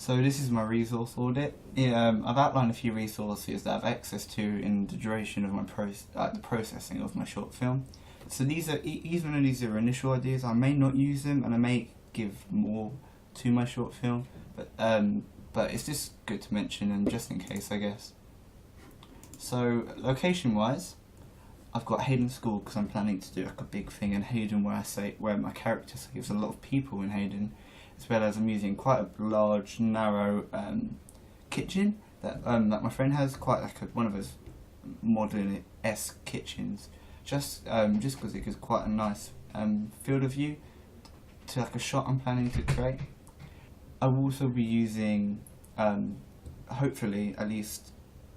So this is my resource audit. I've outlined a few resources that I have access to in the duration of my the processing of my short film. So these are, even though these are initial ideas, I may not use them and I may give more to my short film, but it's just good to mention and just in case, I guess. So location wise, I've got Hayden School because I'm planning to do like a big thing in Hayden where my character saves a lot of people in Hayden, as well as I'm using quite a large, narrow kitchen that my friend has, quite like one of those modern-esque kitchens, just because it gives quite a nice field of view to like a shot I'm planning to create. I will also be using, hopefully at least,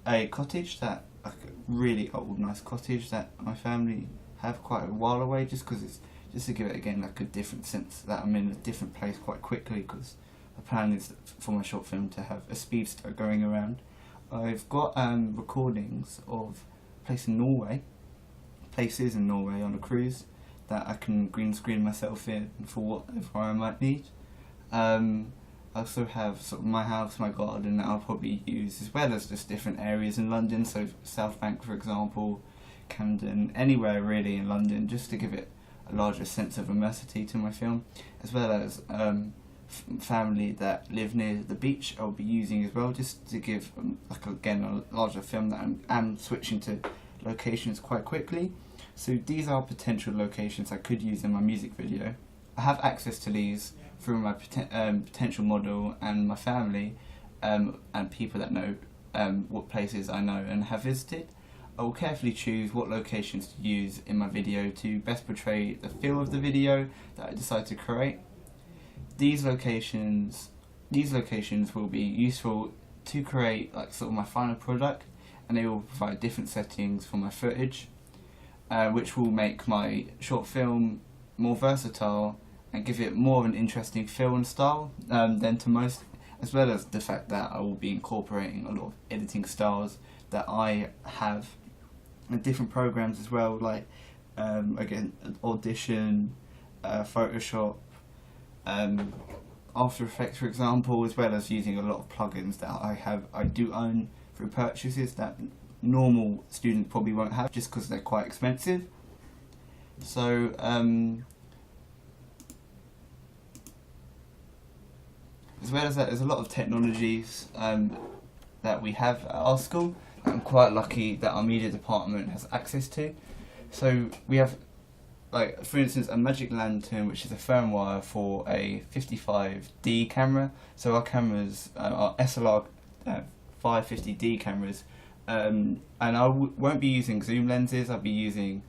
a cottage that, like a really old nice cottage that my family have quite a while away, just because it's just to give it again like a different sense that I'm in a different place quite quickly, because the plan is for my short film to have a speedster going around. I've got recordings of places in Norway on a cruise that I can green screen myself in for whatever I might need. I also have sort of my house, my garden that I'll probably use, as well as just different areas in London, so South Bank for example, Camden, anywhere really in London, just to give it a larger sense of immersity to my film, as well as family that live near the beach I'll be using as well, just to give like again a larger film that I'm switching to locations quite quickly. So these are potential locations I could use in my music video. I have access to these through my potential model and my family and people that know what places I know and have visited. I will carefully choose what locations to use in my video to best portray the feel of the video that I decide to create. These locations will be useful to create like sort of my final product, and they will provide different settings for my footage, which will make my short film more versatile and give it more of an interesting feel and style than to most, as well as the fact that I will be incorporating a lot of editing styles that I have in different programs as well, like again Audition, Photoshop, After Effects for example, as well as using a lot of plugins that I do own through purchases that normal students probably won't have, just because they're quite expensive. So as well as that, there's a lot of technologies that we have at our school that I'm quite lucky that our media department has access to. So we have, like for instance, a magic lantern, which is a firmware for a 55D camera. So our cameras are SLR 550D cameras, and I won't be using zoom lenses. I'll be using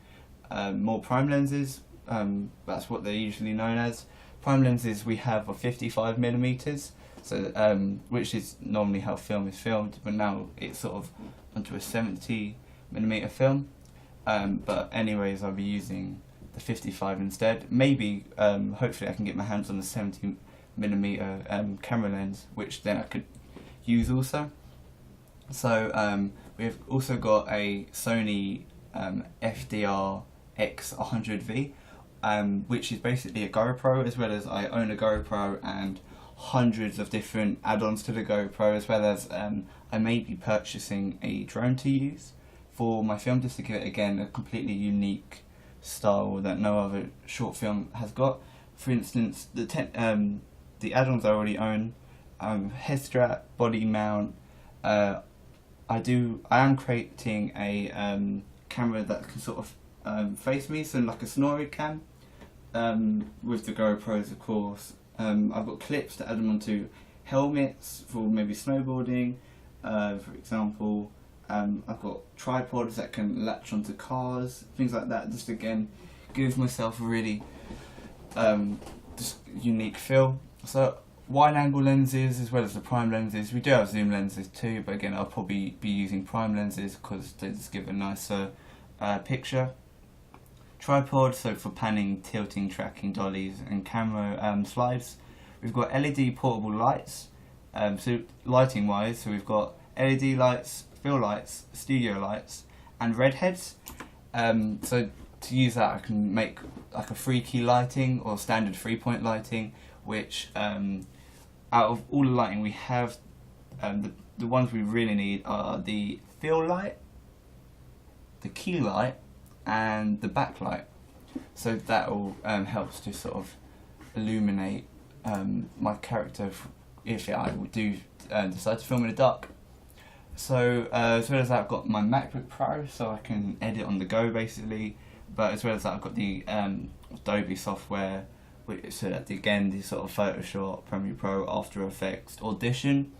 more prime lenses. That's what they're usually known as. Prime lenses we have are 55mm, so which is normally how film is filmed, but now it's sort of onto a 70mm film. But anyways, I'll be using the 55 instead. Maybe, hopefully I can get my hands on the 70mm camera lens, which then I could use also. So we've also got a Sony FDR X100V, which is basically a GoPro, as well as I own a GoPro and hundreds of different add-ons to the GoPro, as well as I may be purchasing a drone to use for my film, just to give it again a completely unique style that no other short film has got. For instance, the add-ons I already own, head strap, body mount. I am creating a camera that can sort of face me, so like a snorri cam, with the GoPros of course. I've got clips to add them onto helmets for maybe snowboarding, for example. I've got tripods that can latch onto cars, things like that, just again give myself a really just unique feel. So wide angle lenses as well as the prime lenses. We do have zoom lenses too, but again I'll probably be using prime lenses because they just give a nicer picture. Tripod, so for panning, tilting, tracking, dollies and camera slides. We've got LED portable lights, so lighting wise, so we've got LED lights, fill lights, studio lights and redheads. So to use that I can make like a freaky lighting or standard 3-point lighting, which out of all the lighting we have, the ones we really need are the fill light, the key light, and the backlight. So that all helps to sort of illuminate my character if I do decide to film in the dark. So as well as that, I've got my MacBook Pro, so I can edit on the go basically. But as well as that, I've got the Adobe software, which again the sort of Photoshop, Premiere Pro, After Effects, Audition.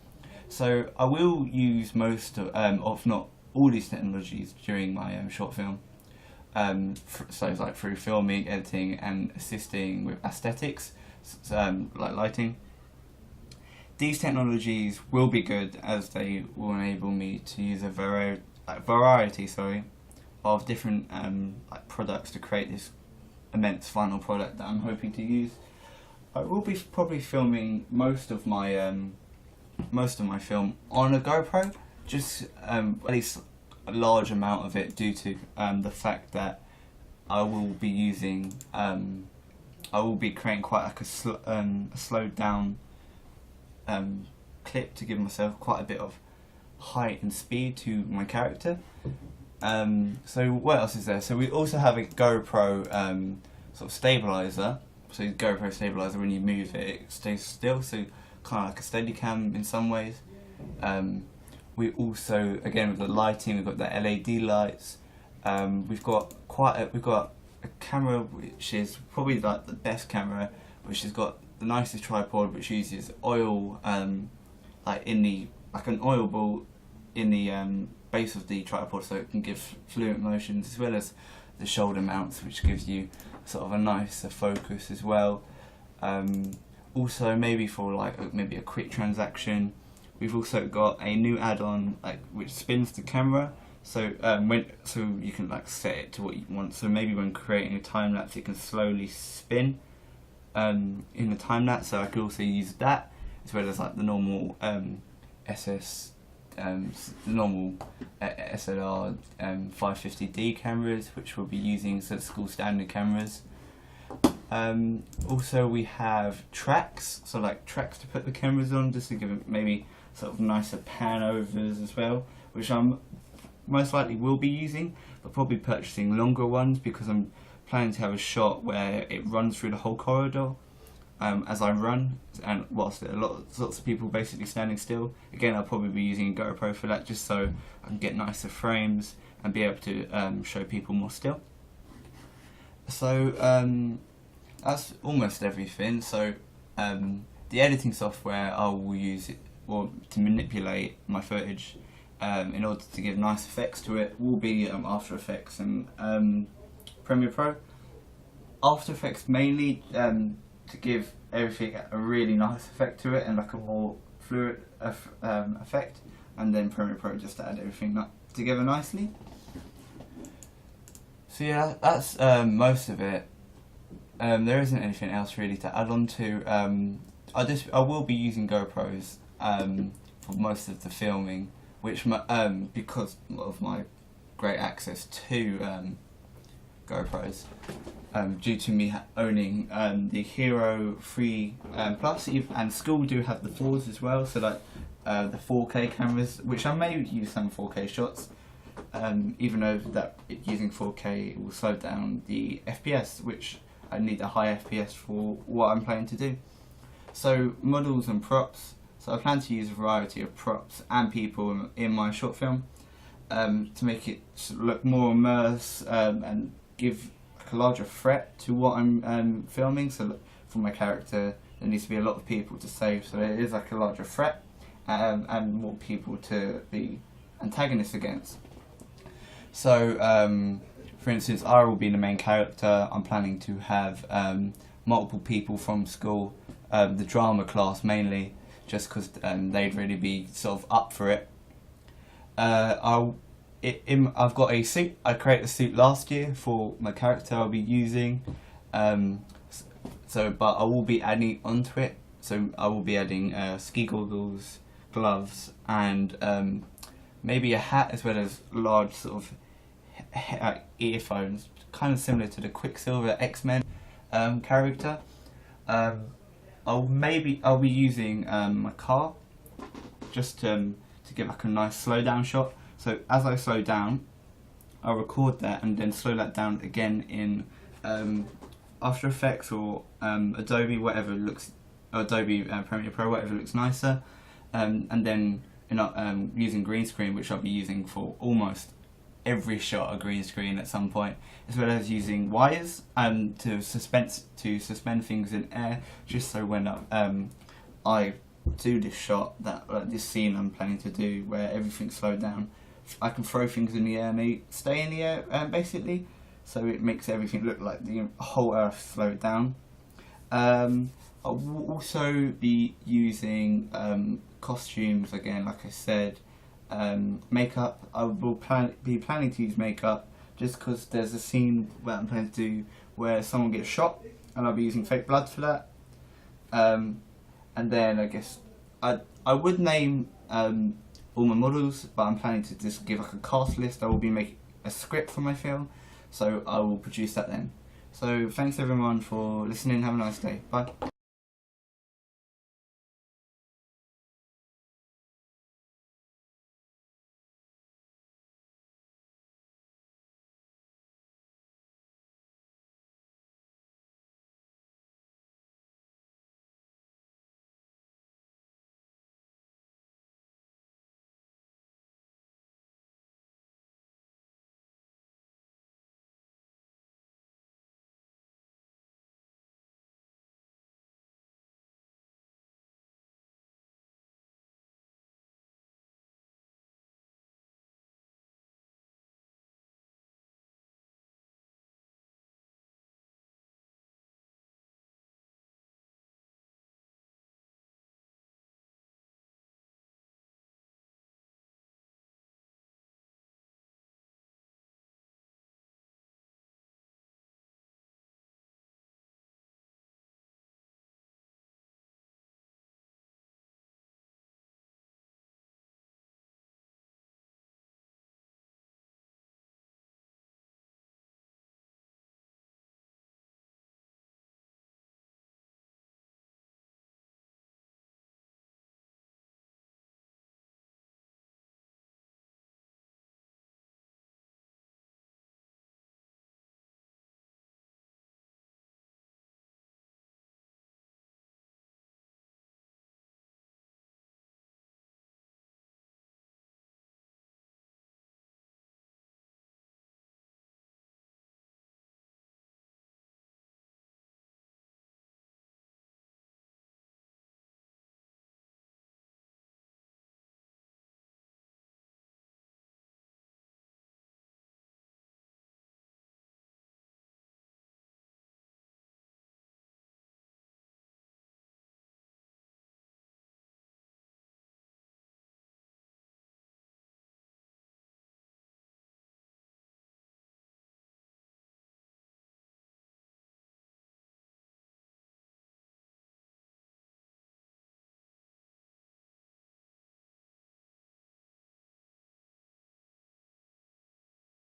So I will use most of, if not all these technologies during my short film. So it's like through filming, editing, and assisting with aesthetics, like lighting. These technologies will be good as they will enable me to use a variety of different products to create this immense final product that I'm hoping to use. I will be probably filming most of my film on a GoPro, just at least a large amount of it due to the fact that I will be using I will be creating quite like a slowed down clip to give myself quite a bit of height and speed to my character. So what else is there? So we also have a GoPro sort of stabilizer. So GoPro stabilizer, when you move it, it stays still. So kind of like a Steadicam in some ways. We also, again with the lighting, we've got the LED lights. We've got a camera which is probably like the best camera, which has got the nicest tripod, which uses oil, like an oil ball in the base of the tripod, so it can give fluent motions, as well as the shoulder mounts, which gives you sort of a nicer focus as well. Also, maybe for like maybe a quick transaction, we've also got a new add-on which spins the camera. So so you can like set it to what you want. So maybe when creating a time lapse, it can slowly spin in the time lapse. So I could also use that, as well as like the normal SLR 550D cameras, which we'll be using as school standard cameras. Also we have tracks, so like tracks to put the cameras on, just to give it maybe sort of nicer pan overs as well, which I'm most likely will be using, but probably purchasing longer ones, because I'm planning to have a shot where it runs through the whole corridor as I run, and whilst there are lots of people basically standing still. Again, I'll probably be using a GoPro for that, just so I can get nicer frames and be able to show people more still. So that's almost everything. So the editing software I will use to manipulate my footage in order to give nice effects to it will be After Effects and Premiere Pro. After Effects mainly to give everything a really nice effect to it and like a more fluid effect, and then Premiere Pro just to add everything together nicely. So yeah, that's most of it. There isn't anything else really to add on to. I will be using GoPros for most of the filming, which because of my great access to GoPros, due to me owning the Hero 3 Plus, and school do have the 4s as well, so like the 4K cameras, which I may use some 4K shots, even though that using 4K will slow down the FPS, which I need a high FPS for what I'm planning to do. So models and props. So I plan to use a variety of props and people in my short film to make it look more immersed and give a larger threat to what I'm filming. So for my character, there needs to be a lot of people to save, so it is like a larger threat and more people to be antagonists against. So for instance, I will be the main character. I'm planning to have multiple people from school, the drama class mainly, just because they'd really be sort of up for it. I've got a suit. I created a suit last year for my character I'll be using. But I will be adding onto it. So I will be adding ski goggles, gloves, and maybe a hat, as well as large sort of earphones, kind of similar to the Quicksilver X-Men character. I'll be using my car just to get like a nice slow down shot. So as I slow down, I'll record that and then slow that down again in After Effects or Adobe, whatever looks, Adobe Premiere Pro, whatever looks nicer, and then using green screen, which I'll be using for almost every shot a green screen at some point, as well as using wires to suspend things in air, just so when I do this shot, this scene I'm planning to do where everything's slowed down, I can throw things in the air and they stay in the air basically, so it makes everything look like the whole earth slowed down. I will also be using costumes again, like I said. Makeup, I will be planning to use makeup just because there's a scene where I'm planning to do where someone gets shot and I'll be using fake blood for that. And then I guess I would name all my models, but I'm planning to just give like a cast list. I will be making a script for my film, so I will produce that then. So thanks everyone for listening, have a nice day, bye.